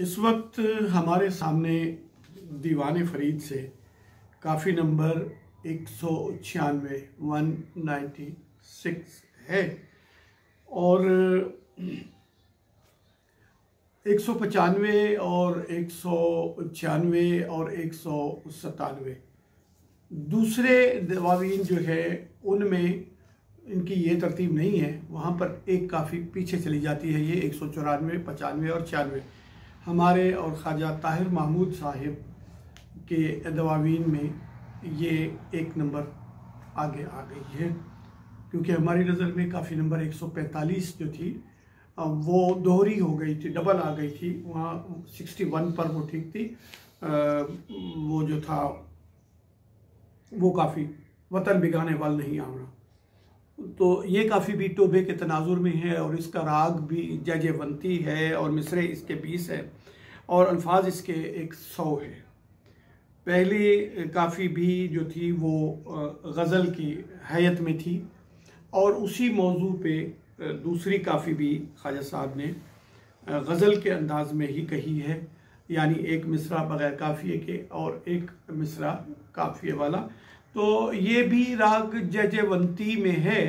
इस वक्त हमारे सामने दीवाने फरीद से काफ़ी नंबर 196 196 है और 195 और 196 और 197 दूसरे दवावीन जो है उनमें इनकी ये तरतीब नहीं है। वहाँ पर एक काफ़ी पीछे चली जाती है। ये 194, 95 और 96 हमारे और ख्वाजा ताहिर महमूद साहिब के दवावीन में ये एक नंबर आगे आ गई है, क्योंकि हमारी नज़र में काफ़ी नंबर 145 जो थी वो दोहरी हो गई थी, डबल आ गई थी। वहाँ 61 पर वो ठीक थी। वो जो था वो काफ़ी वतन बिगाने वाल नहीं आवड़ा, तो ये काफ़ी भी तोबे के तनाजुर में है और इसका राग भी जजवंती है और मिसरे इसके 20 है और अल्फाज इसके 100 है। पहली काफ़ी भी जो थी वो गज़ल की हैयत में थी और उसी मौजू पे दूसरी काफ़ी भी ख्वाजा साहब ने गज़ल के अंदाज में ही कही है, यानी एक मिसरा बग़ैर काफ़िए के और एक मिसरा काफ़िए वाला। तो ये भी राग जजवंती में है।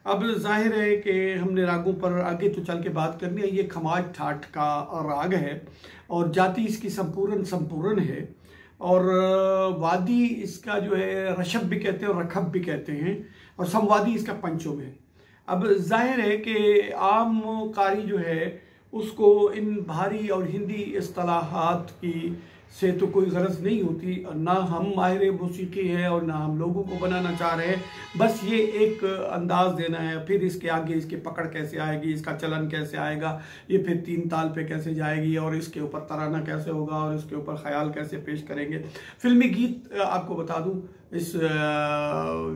अब जाहिर है कि हमने रागों पर आगे तो चल के बात करनी है। ये खमाज ठाठ का राग है और जाति इसकी संपूर्ण है और वादी इसका जो है रशब भी कहते हैं और रखब भी कहते हैं और संवादी इसका पंचम है। अब जाहिर है कि आम कारी जो है उसको इन भारी और हिंदी इस्तिलाहात की से तो कोई गरज नहीं होती, ना हम माहिर मौसीकी है और ना हम लोगों को बनाना चाह रहे हैं। बस ये एक अंदाज देना है, फिर इसके आगे इसकी पकड़ कैसे आएगी, इसका चलन कैसे आएगा, ये फिर 3 ताल पे कैसे जाएगी और इसके ऊपर तराना कैसे होगा और इसके ऊपर ख्याल कैसे पेश करेंगे। फिल्मी गीत आपको बता दूं इस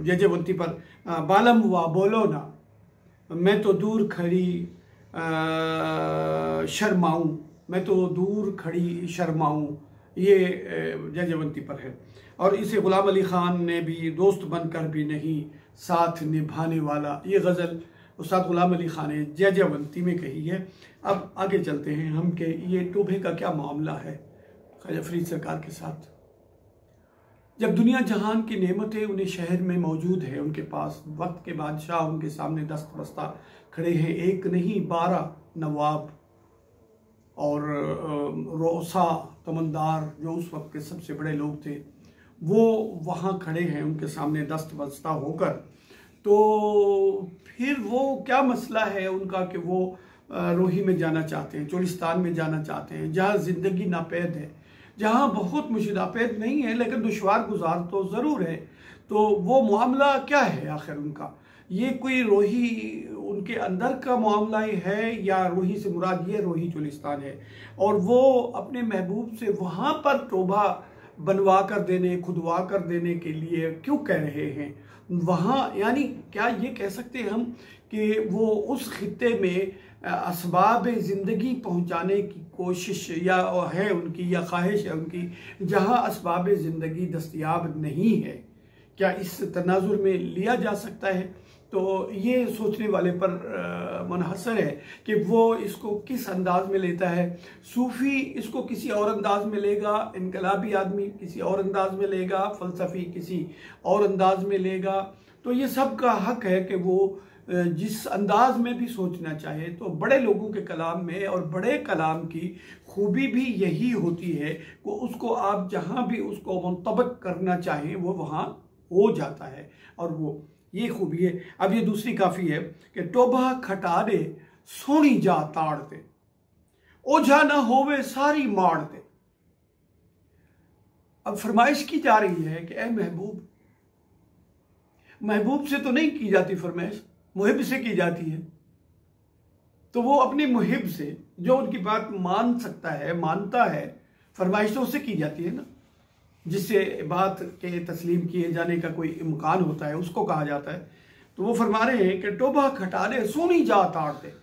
जजवंती पर, बालम हुआ बोलो ना, मैं तो दूर खड़ी शर्माऊँ, मैं तो दूर खड़ी शर्माऊँ, ये जजवंती पर है। और इसे गुलाम अली ख़ान ने भी दोस्त बनकर भी नहीं साथ निभाने वाला, ये गज़ल उस्ताद गुलाम अली ख़ान ने जजवंती में कही है। अब आगे चलते हैं हम कि ये टोभे का क्या मामला है ख्वाजा फरीद सरकार के साथ। जब दुनिया जहान की नेमतें उन्हें शहर में मौजूद है, उनके पास वक्त के बादशाह उनके सामने दस्त बस्ता खड़े हैं, एक नहीं 12 नवाब और रोसा तमंदार जो उस वक्त के सबसे बड़े लोग थे वो वहाँ खड़े हैं उनके सामने दस्त बस्ता होकर। तो फिर वो क्या मसला है उनका कि वो रोही में जाना चाहते हैं, चोलिस्तान में जाना चाहते हैं, जहाँ ज़िंदगी नापैद है, जहाँ बहुत मुशदापैद नहीं है लेकिन दुश्वार गुजार तो ज़रूर है। तो वो मामला क्या है आखिर उनका? ये कोई रोही उनके अंदर का मामला है या रोही से मुराद ये रोही चोलिस्तान है और वो अपने महबूब से वहाँ पर तोबा बनवा कर देने, खुदवा कर देने के लिए क्यों कह रहे हैं वहाँ? यानी क्या ये कह सकते हैं हम कि वो उस खित्ते में असबाब ज़िंदगी पहुँचाने की कोशिश या है उनकी या ख्वाहिश है उनकी जहाँ असबाब ज़िंदगी दस्तयाब नहीं है? क्या इस तनाजुर में लिया जा सकता है? तो ये सोचने वाले पर मुनहसर है कि वो इसको किस अंदाज में लेता है। सूफ़ी इसको किसी और अंदाज में लेगा, इनकलाबी आदमी किसी और अंदाज में लेगा, फ़लसफ़ी किसी और अंदाज में लेगा। तो ये सब का हक है कि वो जिस अंदाज में भी सोचना चाहे। तो बड़े लोगों के कलाम में और बड़े कलाम की खूबी भी यही होती है कि उसको आप जहाँ भी उसको मुंतबक करना चाहें वो वहाँ हो जाता है और वो ये खूबी है। अब ये दूसरी काफ़ी है कि टोभा खटा दे सोनी जा ताड़ दे, ओझा ना होवे सारी मार दे। अब फरमाइश की जा रही है कि ए महबूब, महबूब से तो नहीं की जाती फरमाइश, मुहिब से की जाती है। तो वो अपनी मुहिब से जो उनकी बात मान सकता है, मानता है, फरमाइश तो उससे की जाती है ना, जिससे बात के तस्लीम किए जाने का कोई इम्कान होता है उसको कहा जाता है। तो वो फरमा रहे हैं कि टोभा खटा दे सोनी जा ताड़ दे,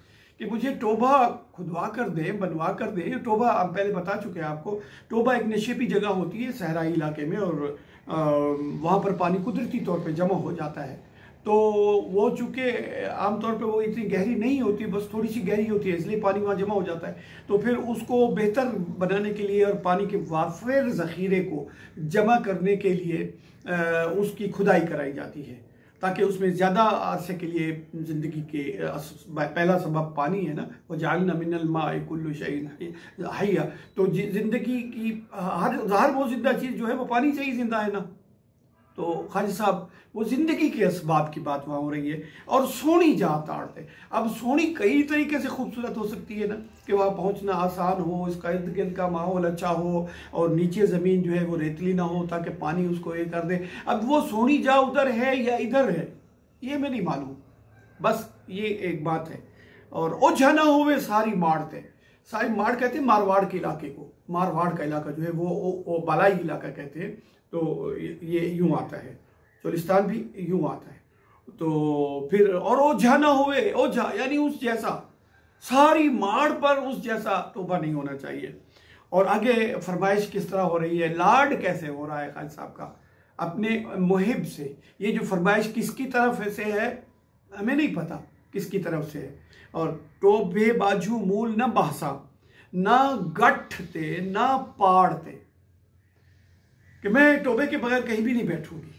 कि मुझे टोभा खुदवा कर दे, बनवा कर दे। टोभा आप पहले बता चुके हैं आपको, टोभा एक नशेबी जगह होती है सहराई इलाके में और वहाँ पर पानी कुदरती तौर पे जमा हो जाता है। तो वो चूँकि आमतौर पे वो इतनी गहरी नहीं होती, बस थोड़ी सी गहरी होती है, इसलिए पानी वहाँ जमा हो जाता है। तो फिर उसको बेहतर बनाने के लिए और पानी के वाफिर ज़ख़ीरे को जमा करने के लिए उसकी खुदाई कराई जाती है, ताकि उसमें ज़्यादा अरसे के लिए ज़िंदगी के पहला सबब पानी है ना, वो जालना मिनल माए कुल्लु शैइन हय्या, तो ज़िंदगी की हर वो जिंदा चीज़ जो है वो पानी से ही जिंदा है ना। तो खाजी साहब वो ज़िंदगी के असबाब की बात वहाँ हो रही है। और सोनी जहाँ ताड़ते, अब सोनी कई तरीके से खूबसूरत हो सकती है ना, कि वहाँ पहुँचना आसान हो, इसका इर्द गिर्द का माहौल अच्छा हो और नीचे ज़मीन जो है वो रेतली ना हो ताकि पानी उसको ये कर दे। अब वो सोनी जहाँ उधर है या इधर है ये मैं नहीं मालूम, बस ये एक बात है। और ओझा ना होवे सारी माड़ते, सारी माड़ कहते हैं मारवाड़ के इलाके को, मारवाड़ का इलाका जो है वो बालाई इलाका कहते हैं। तो ये यूँ आता है, चोलिस्तान भी यूँ आता है। तो फिर और ओझा ना होवे, ओझा यानी उस जैसा, सारी माड़ पर उस जैसा तोबा नहीं होना चाहिए। और आगे फरमाइश किस तरह हो रही है, लाड कैसे हो रहा है खालिद साहब का अपने मुहिब से। ये जो फरमाइश किसकी तरफ से है हमें नहीं पता किसकी तरफ से है। और टोबे बाजू मूल न बहसा, ना गठ ते ना पाड़ते, कि मैं टोबे के बगैर कहीं भी नहीं बैठूंगी।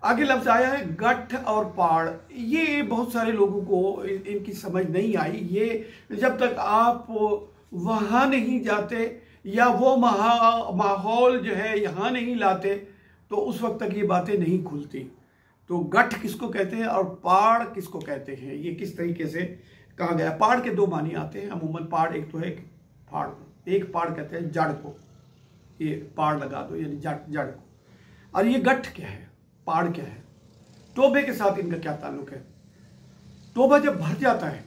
आगे लफ्ज आया है गठ और पाड़, ये बहुत सारे लोगों को इनकी समझ नहीं आई। ये जब तक आप वहां नहीं जाते या वो माहौल जो है यहाँ नहीं लाते तो उस वक्त तक ये बातें नहीं खुलती। तो गठ किसको कहते हैं और पाड़ किसको कहते हैं, ये किस तरीके से कहा गया। पाड़ के दो मानी आते हैं अमूमन। पाड़ एक तो है फाड़, एक पाड़ कहते हैं जड़ को, ये पाड़ लगा दो यानी जड़ को। और ये गठ क्या है, पाड़ क्या है, टोबे के साथ इनका क्या ताल्लुक है। टोबा जब भर जाता है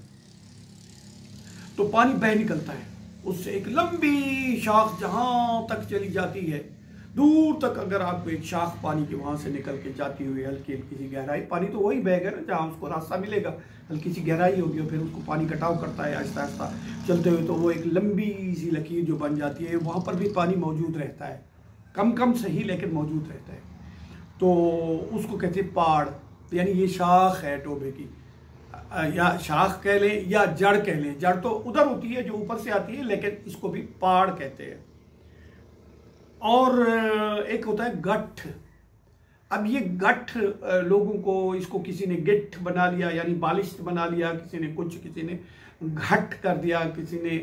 तो पानी बह निकलता है, उससे एक लंबी शाख जहां तक चली जाती है, दूर तक अगर आपको एक शाख पानी की वहां से निकल के जाती हुई हल्की हल्की सी गहराई, पानी तो वही बहेगा ना जहाँ उसको रास्ता मिलेगा, हल्की सी गहराई होगी और फिर उसको पानी कटाव करता है आहिस्ता आहिस्ता चलते हुए, तो वो एक लंबी सी लकीर जो बन जाती है, वहाँ पर भी पानी मौजूद रहता है, कम कम सही लेकिन मौजूद रहता है। तो उसको कहते हैं पाड़, यानी ये शाख है टोबे की, या शाख कह लें या जड़ कह लें। जड़ तो उधर होती है जो ऊपर से आती है, लेकिन इसको भी पाड़ कहते हैं। और एक होता है गठ। अब ये गठ लोगों को, इसको किसी ने गिट्ठ बना लिया यानी बालिश बना लिया, किसी ने कुछ, किसी ने घट कर दिया, किसी ने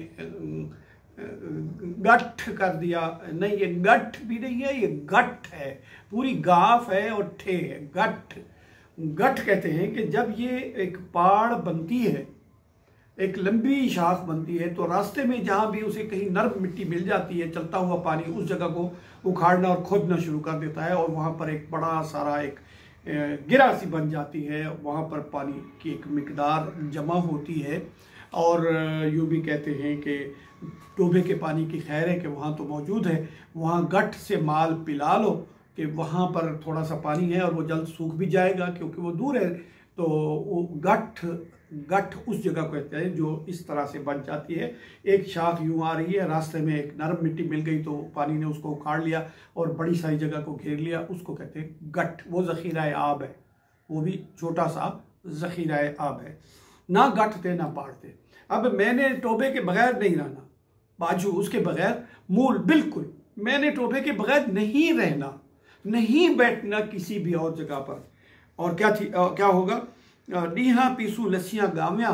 गठ कर दिया। नहीं, ये गठ भी नहीं है, ये गठ है, पूरी गाफ है और ठे है, गठ। गठ कहते हैं कि जब ये एक पाड़ बनती है, एक लंबी शाख बनती है, तो रास्ते में जहाँ भी उसे कहीं नर्म मिट्टी मिल जाती है, चलता हुआ पानी उस जगह को उखाड़ना और खोदना शुरू कर देता है और वहाँ पर एक बड़ा सारा एक गिरा सी बन जाती है, वहाँ पर पानी की एक मिकदार जमा होती है। और यूँ भी कहते हैं कि टोबे के पानी की खैर है कि वहाँ तो मौजूद है, वहाँ गठ से माल पिला लो कि वहाँ पर थोड़ा सा पानी है और वो जल्द सूख भी जाएगा क्योंकि वो दूर है। तो वो गठ उस जगह को कहते हैं जो इस तरह से बन जाती है। एक शाख यूँ आ रही है, रास्ते में एक नरम मिट्टी मिल गई तो पानी ने उसको उखाड़ लिया और बड़ी सारी जगह को घेर लिया, उसको कहते हैं गठ। वो ज़ख़ीरा आब है, वो भी छोटा सा ज़ख़ीरा आब है। ना गठते ना पाड़ते। अब मैंने टोबे के बगैर नहीं रहना, बाजू उसके बगैर, मूल बिल्कुल मैंने टोबे के बगैर नहीं रहना, नहीं बैठना किसी भी और जगह पर। और क्या होगा, नीहा पीसू लस्सियाँ गाव्या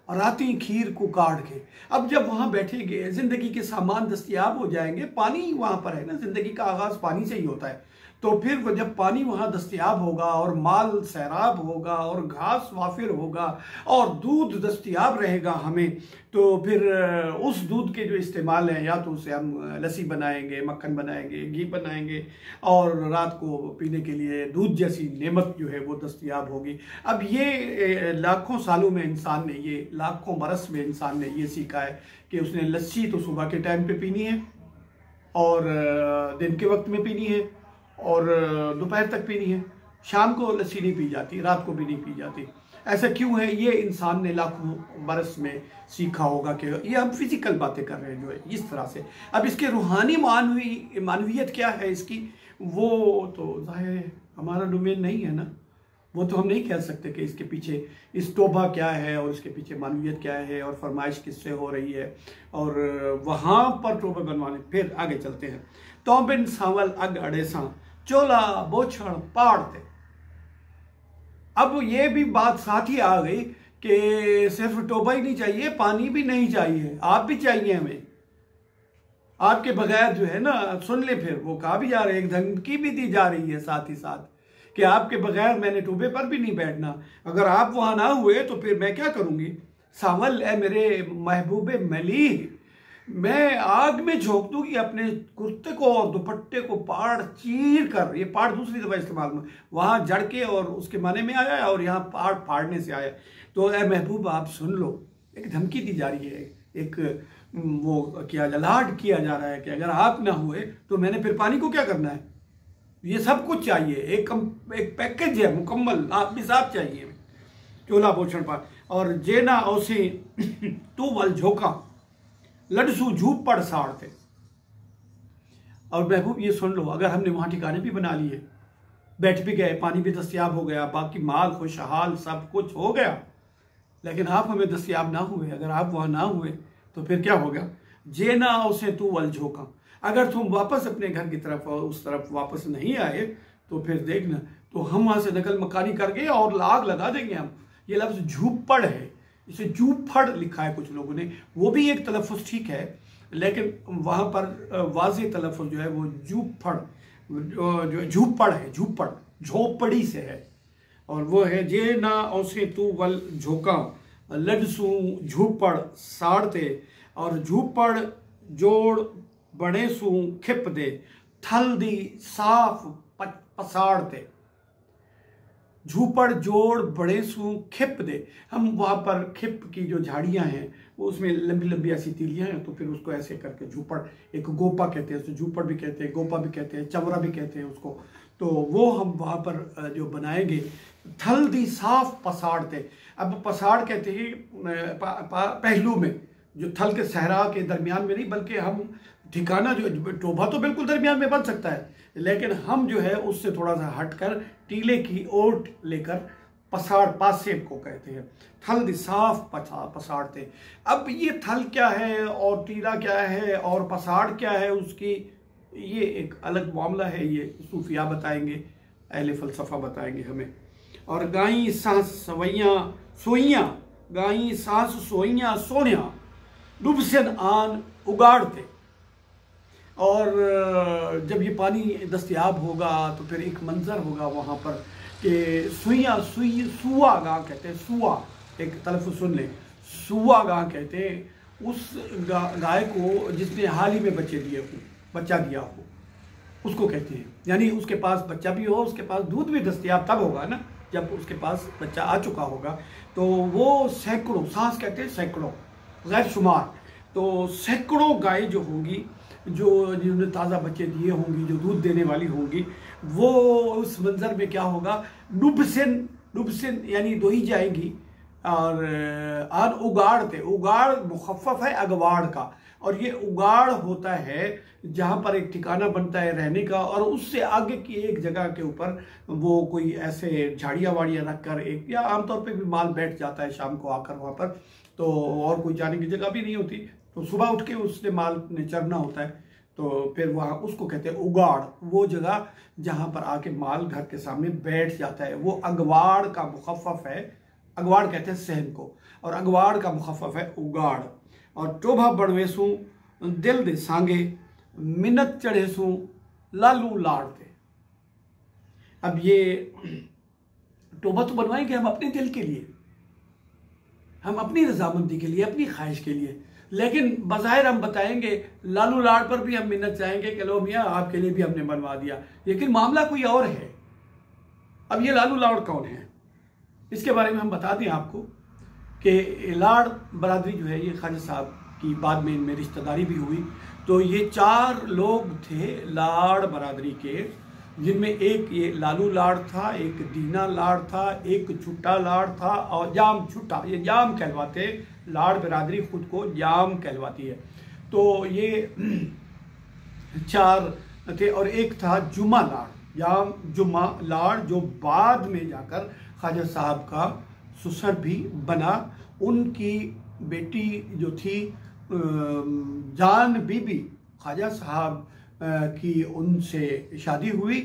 और राती खीर को काट के। अब जब वहाँ बैठेंगे, ज़िंदगी के सामान दस्तयाब हो जाएंगे, पानी वहाँ पर है ना, ज़िंदगी का आगाज़ पानी से ही होता है। तो फिर जब पानी वहाँ दस्तयाब होगा और माल सैराब होगा और घास वाफिर होगा और दूध दस्तयाब रहेगा हमें, तो फिर उस दूध के जो इस्तेमाल हैं, या तो उससे हम लस्सी बनाएंगे, मक्खन बनाएंगे, घी बनाएंगे और रात को पीने के लिए दूध जैसी नेमत जो है वो दस्तयाब होगी। अब ये लाखों सालों में इंसान ने, ये लाखों बरस में इंसान ने ये सीखा है कि उसने लस्सी तो सुबह के टाइम पे पीनी है और दिन के वक्त में पीनी है और दोपहर तक पीनी है, शाम को लस्सी नहीं पी जाती, रात को भी नहीं पी जाती। ऐसा क्यों है, ये इंसान ने लाखों बरस में सीखा होगा कि ये हम फिजिकल बातें कर रहे हैं जो है इस तरह से। अब इसके रूहानी मानवीयत क्या है इसकी, वो तो ज़ाहिर है हमारा डोमेन नहीं है ना। वो तो हम नहीं कह सकते कि इसके पीछे इस तोबा क्या है और इसके पीछे मानवियत क्या है और फरमाइश किससे हो रही है, और वहाँ पर तोबा बनवाने। फिर आगे चलते हैं। तौबिन सांवल अग अड़ेसा चोला बोछड़ पाड़ते। अब ये भी बात साथ ही आ गई कि सिर्फ तोबा ही नहीं चाहिए, पानी भी नहीं चाहिए, आप भी चाहिए हमें। आपके बगैर जो है ना, सुन ले, फिर वो कहा भी जा रहा है, एक धमकी भी दी जा रही है साथ ही साथ कि आपके बगैर मैंने टोबे पर भी नहीं बैठना, अगर आप वहां ना हुए तो फिर मैं क्या करूंगी। सांवल ए मेरे महबूबे मलीह, मैं आग में झोंक दूंगी अपने कुर्ते को और दुपट्टे को पाड़ चीर कर। ये पाड़ दूसरी दफा इस्तेमाल में, वहां जड़ के और उसके माने में आया और यहाँ पाड़ फाड़ने से आया। तो ए महबूब आप सुन लो, एक धमकी दी जा रही है, एक वो किया लाड किया जा रहा है कि अगर आप ना हुए तो मैंने फिर पानी को क्या करना है। ये सब कुछ चाहिए, एक पैकेज है मुकम्मल, आप भी साथ चाहिए। चोला पोषण पर और जेना औसे तू वल झोंका लडसू झूप पड़ साड़ते। और महबूब ये सुन लो, अगर हमने वहां ठिकाने भी बना लिए, बैठ भी गए, पानी भी दस्तयाब हो गया, बाकी माल खुशहाल सब कुछ हो गया, लेकिन आप हमें दस्तयाब ना हुए, अगर आप वहां ना हुए तो फिर क्या होगा। जेना उसे तू वल झोंका, अगर तुम वापस अपने घर की तरफ और उस तरफ वापस नहीं आए तो फिर देखना, तो हम वहां से नकल मकानी करके और लाग लगा देंगे हम। ये लफ्ज झूपड़ है, इसे जूफड़ लिखा है कुछ लोगों ने, वो भी एक तलफ़ुज़ ठीक है, लेकिन वहां पर वाज़ेह तलफ़ुज़ जो है वो जूफड़, जो झूपड़ है, झूपड़ झोपड़ी से है, और वो है जेना औसे तू वल झोंका लडसू झूपड़ साड़ते। और झूपड़ जोड़ बड़े सू खिप दे थल दी साफ पसाड़ते। झूपड़ जोड़ बड़े सू खिप दे, हम वहाँ पर खिप की जो झाड़ियाँ हैं वो उसमें लंबी लंबी ऐसी तीलियाँ हैं, तो फिर उसको ऐसे करके झूपड़, एक गोपा कहते हैं उसको, झूपड़ भी कहते हैं, गोपा भी कहते हैं, चवरा भी कहते हैं उसको, तो वो हम वहाँ पर जो बनाएंगे। थल दी साफ पसाड़ते, अब पसाड़ कहते हैं पहलू में, जो थल के सहरा के दरमियान में नहीं, बल्कि हम ठिकाना जो टोभा तो बिल्कुल दरमियान में बन सकता है, लेकिन हम जो है उससे थोड़ा सा हटकर टीले की ओट लेकर पसाड़, पासे को कहते हैं। थल दी साफ पसाड़ते। अब ये थल क्या है और टीला क्या है और पसाड़ क्या है उसकी, ये एक अलग मामला है, ये सूफिया बताएंगे, अहले फलसफा बताएंगे हमें। और गाई सांस सवैया सोइयाँ, गाई सांस सोइयाँ सोनिया डुबसन आन उगाड़ते। और जब ये पानी दस्तयाब होगा तो फिर एक मंजर होगा वहाँ पर कि सुइयाँ सुआ गाँ कहते हैं, सुआ एक तलफ़ुज़ सुन लें, सुआ गाँ कहते हैं उस गाय को जिसने हाल ही में बच्चा दिया हो, उसको कहते हैं। यानी उसके पास बच्चा भी हो, उसके पास दूध भी दस्तयाब तब होगा ना जब उसके पास बच्चा आ चुका होगा। तो वो सैकड़ों, सांस कहते हैं सैकड़ों, गैर शुमार, तो सैकड़ों गायें जो होंगी, जो जिन्होंने ताज़ा बच्चे दिए होंगी, जो दूध देने वाली होंगी, वो उस मंजर में क्या होगा, डुबसिन यानी दोही जाएंगी। और आन उगाड़ते, उगाड़ मुखफ़फ़ है अगवाड़ का, और ये उगाड़ होता है जहाँ पर एक ठिकाना बनता है रहने का, और उससे आगे की एक जगह के ऊपर वो कोई ऐसे झाड़ियाँ वाड़ियाँ रख कर एक, या आमतौर पे भी माल बैठ जाता है शाम को आकर वहाँ पर, तो और कोई जाने की जगह भी नहीं होती, तो सुबह उठ के उसने माल ने चरना होता है, तो फिर वहाँ उसको कहते हैं उगाड़, वो जगह जहाँ पर आके माल घर के सामने बैठ जाता है, वो अगवाड़ का मुखफ़फ़ है। अगवाड़ कहते हैं सहन को, और अगवाड़ का मुखफ़फ़ है उगाड़। और टोभा बड़वेसू दिल दे सांगे मिन्नत चढ़ेसू लालू लाड़ते। अब ये टोभा तो बनवाएंगे हम अपने दिल के लिए, हम अपनी रजामंदी के लिए, अपनी ख्वाहिश के लिए, लेकिन बज़ाहिर हम बताएंगे लालू लाड़ पर भी हम मिन्नत चाहेंगे कि लो मियाँ आपके लिए भी हमने बनवा दिया, लेकिन मामला कोई और है। अब ये लालू लाड़ कौन है, इसके बारे में हम बता दें आपको कि लाड़ बरादरी जो है ये ख्वाजा साहब की बाद में इनमें रिश्तेदारी भी हुई। तो ये 4 लोग थे लाड़ बरादरी के, जिनमें एक ये लालू लाड़ था, एक दीना लाड़ था, एक छुट्टा लाड़ था, और जाम छुट्टा, ये जाम कहलवाते, लाड़ बरादरी खुद को जाम कहलवाती है। तो ये 4 थे, और एक था जुमा लाड़। जाम जुम्मा लाड़, जो बाद में जाकर ख्वाजा साहब का ससुर भी बना। उनकी बेटी जो थी जान बीबी, ख्वाजा साहब की उनसे शादी हुई।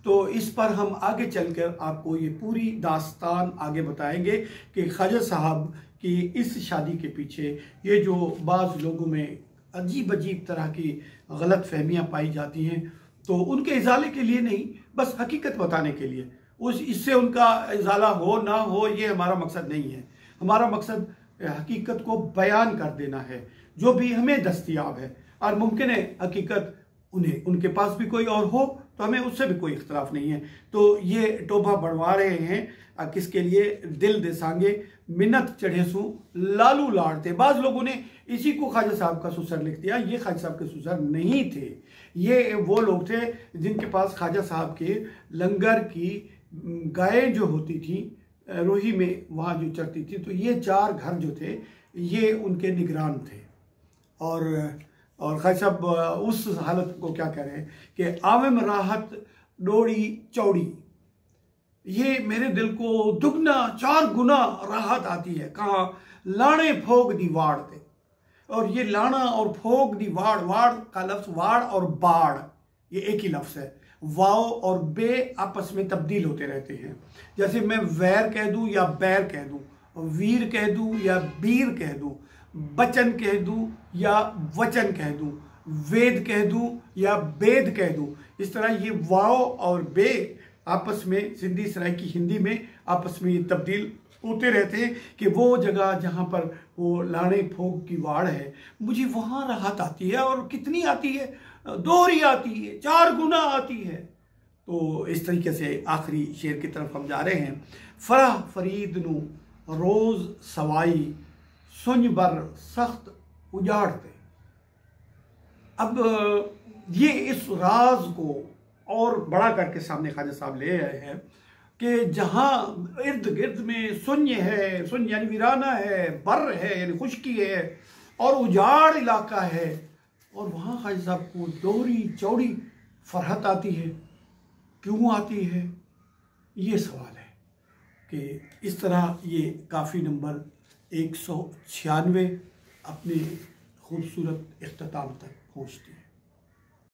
तो इस पर हम आगे चलकर आपको ये पूरी दास्तान आगे बताएंगे कि ख्वाजा साहब की इस शादी के पीछे ये जो बाज़ लोगों में अजीब अजीब तरह की गलत फहमियाँ पाई जाती हैं, तो उनके इजाले के लिए नहीं, बस हकीकत बताने के लिए। इससे उनका इजाला हो ना हो ये हमारा मकसद नहीं है। हमारा मकसद हकीकत को बयान कर देना है जो भी हमें दस्तयाब है, और मुमकिन है हकीकत उनके पास भी कोई और हो तो हमें उससे भी कोई इख्तलाफ नहीं है। तो ये टोभा बढ़वा रहे हैं किसके लिए? दिल दे सांगे मिन्नत चढ़े सू लालू लाड़ते। बाज़ लोगों ने इसी को ख्वाजा साहब का ससुर लिख दिया। ये ख्वाजा साहब के ससुर नहीं थे, ये वो लोग थे जिनके पास ख्वाजा साहब के लंगर की गायें जो होती थी रोही में, वहाँ जो चरती थी। तो ये 4 घर जो थे ये उनके निगरान थे। और ख्वाजा साहब उस हालत को क्या कह रहे हैं कि आविम राहत डोड़ी चौड़ी, ये मेरे दिल को दुगना 4 गुना राहत आती है। कहाँ? लाणे फोग दी वाड़ थे। और ये लाना और फोग दी वाड़, वाड़ का लफ्ज़ वाड़ और बाड़ ये एक ही लफ्ज़ है। वाव और बे आपस में तब्दील होते रहते हैं। जैसे मैं वैर कह दूं या बैर कह दूं, वीर कह दूं या बीर कह दूं, बचन कह दूं या वचन कह दूं, वेद कह दूं या वेद कह दूं, इस तरह ये वाव और बे आपस में सिंधी सराइकी हिंदी में आपस में ये तब्दील होते रहते हैं कि वो जगह जहाँ पर वो लाने फोग की वाड़ है, मुझे वहाँ राहत आती है। और कितनी आती है? दोहरी आती है, 4 गुना आती है। तो इस तरीके से आखिरी शेर की तरफ हम जा रहे हैं। फराह फरीद नू रोज़ सवाई सुन बर सख्त उजाड़ते। अब ये इस राज को और बड़ा करके सामने ख्वाजा साहब ले आए हैं कि जहाँ इर्द गिर्द में शून्य है, शून्य यानी वीराना है, बर है यानी खुशकी है, और उजाड़ इलाका है, और वहाँ ख्वाजा साहब को दोहरी चौड़ी फरहत आती है। क्यों आती है? ये सवाल है कि इस तरह ये काफ़ी नंबर 196 अपने खूबसूरत इख्तिताम तक पहुँचती है।